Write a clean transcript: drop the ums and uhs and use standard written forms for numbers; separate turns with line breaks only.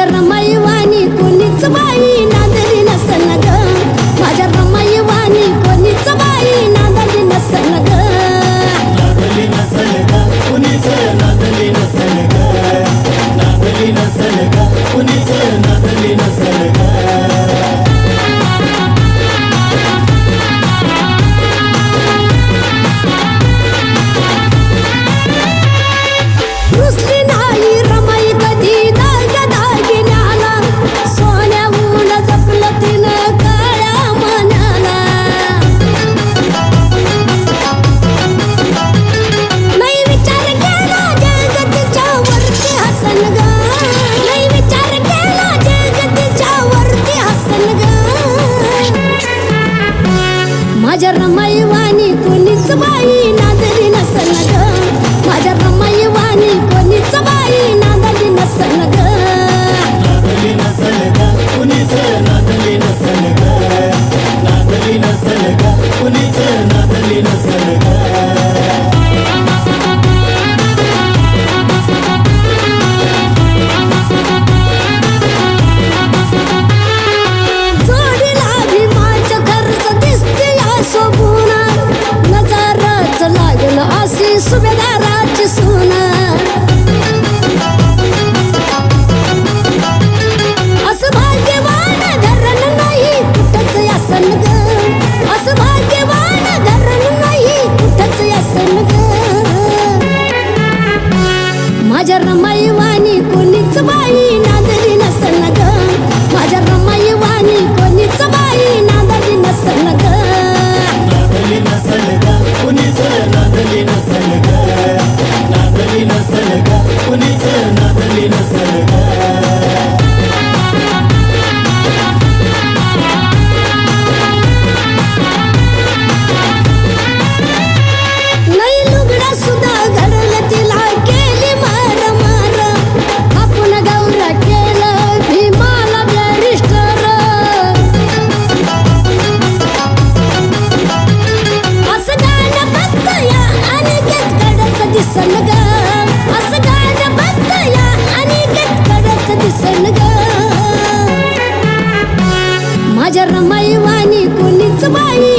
माझ्या रमाईवाणी कोणीच बाई नांदली नसन ग, माझ्या रमाईवाणी कोणीच बाई नांदली नसन ग,
नांदली नसल ग कुणीच नांदली नसल ग, नांदली नसल ग कुणीच नांदली नसल ग.
रुसली नाही रमाई कधी दागिन्याला, सोन्याहून जपलं तिनं काळ्या मनाला. नाही विचार केला जग तिच्या वरती हसन ग, नाही विचार केला जग तिच्या वरती हसन ग. माझ्या रमाईवाणी कोणीच बाई नांदली नसन ग, माझ्या रमाईवाणी कोणीच बाई नांदली नसन ग,
नांदली नसल ग कुणीच नांदली नसल ग, नांदली नसल ग कुणीच नांदली नसल ग.
जोडीला भीमाच्या खर्च दिसते या शोभून, नजरच लागल अशी सुभेदाराची सून. असं भाग्यवान धरण नाही कुठंच यासन ग, असं भाग्यवान धरण नाही कुठंच यासन ग. माझ्या रमाईवाणी कोणीच बाई नांदली नसन ग, माझ्या रमाईवाणी कोणीच बाई नांदली नसन ग,
नांदली नसल ग कुणीच नांदली नसल ग, नांदली नसल ग कुणीच नांदली नसल ग.
नाही लुगडा सुद्धा घडलं तिला केली मार मार, आपण गौरा केलं भीमाला बॅरिस्टर. असं गाणं बघतया अनिकेत कडच दिसन ग, असं गाणं बघतया अनिकेत कडच दिसन ग. माझ्या रमाईवाणी कोणीच बाई